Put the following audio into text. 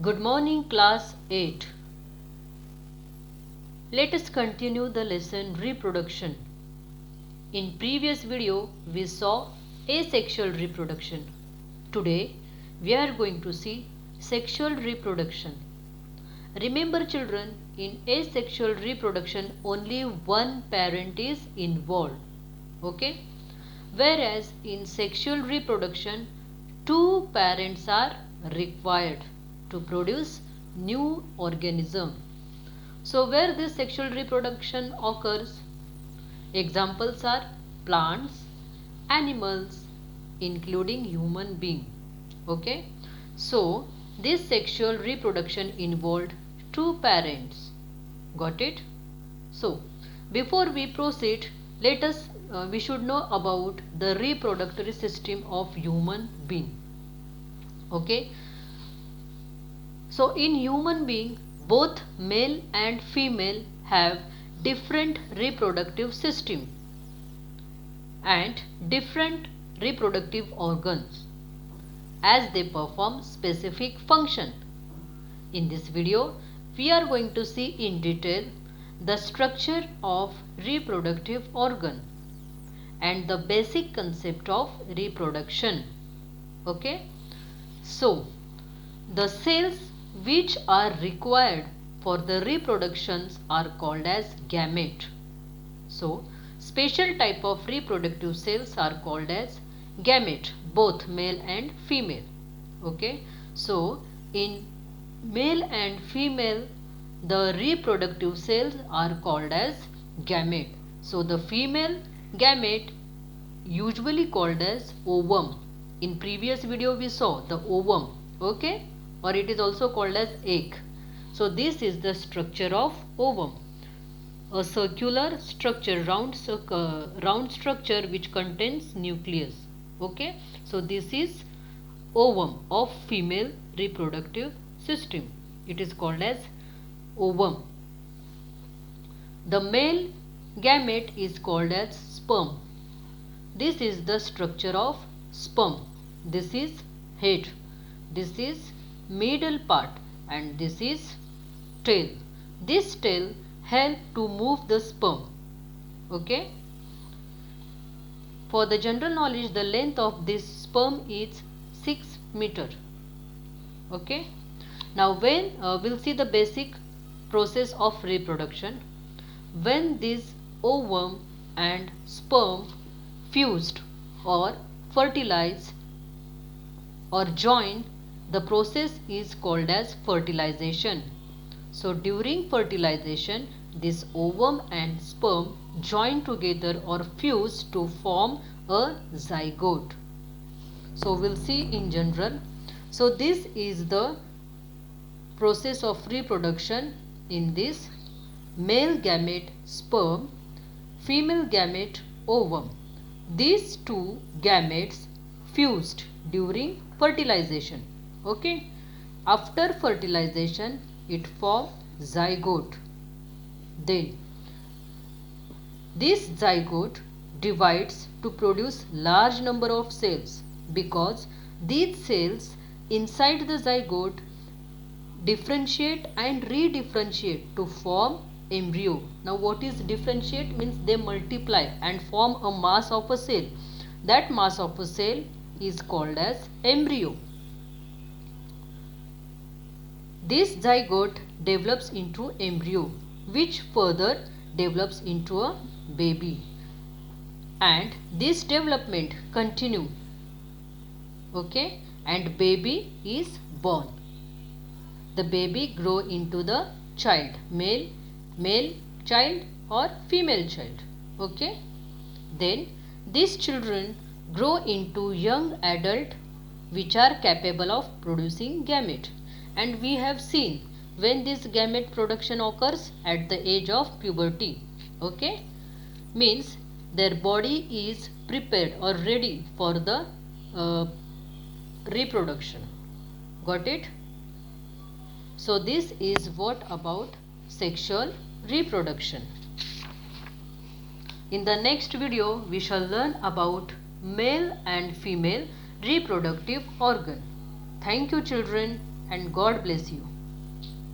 Good morning, class 8. Let us continue the lesson reproduction. In previous video, we saw asexual reproduction. Today, we are going to see sexual reproduction. Remember children, in asexual reproduction, only one parent is involved. Okay? Whereas in sexual reproduction, two parents are required to produce new organism. So where this sexual reproduction occurs? Examples are plants, animals, including human being. Okay? So this sexual reproduction involved two parents. Got it? So before we proceed, we should know about the reproductive system of human being. Okay? So in human being, both male and female have different reproductive system and different reproductive organs as they perform specific function. In this video, we are going to see in detail the structure of reproductive organ and the basic concept of reproduction. Okay? So, the cells which are required for the reproductions are called as gamete. So, special type of reproductive cells are called as gamete, both male and female. Okay. So, in male and female, the reproductive cells are called as gamete. So, the female gamete usually called as ovum. In previous video we saw the ovum. Okay. Or it is also called as egg. So this is the structure of ovum. A circular structure, round structure which contains nucleus. Okay. So this is ovum of female reproductive system. It is called as ovum. The male gamete is called as sperm. This is the structure of sperm. This is head. This is middle part and this is tail. This tail help to move the sperm. Okay. For the general knowledge, the length of this sperm is 6 meter. Okay. Now when we'll see the basic process of reproduction. When this ovum and sperm fused or fertilized or joined, the process is called as fertilization. So during fertilization, this ovum and sperm join together or fuse to form a zygote. So we'll see in general. So this is the process of reproduction in this male gamete sperm, female gamete ovum. These two gametes fused during fertilization. Okay. After fertilization, it forms zygote. Then this zygote divides to produce large number of cells because these cells inside the zygote differentiate and redifferentiate to form embryo. Now what is differentiate? Means they multiply and form a mass of a cell. That mass of a cell is called as embryo. This zygote develops into embryo which further develops into a baby and this development continue. Okay, and baby is born. The baby grow into the child, male child or female child. Okay, then these children grow into young adult which are capable of producing gamete. And we have seen when this gamete production occurs at the age of puberty. Okay, means their body is prepared or ready for the reproduction. Got it? So this is what about sexual reproduction. In the next video, we shall learn about male and female reproductive organ. Thank you children and God bless you.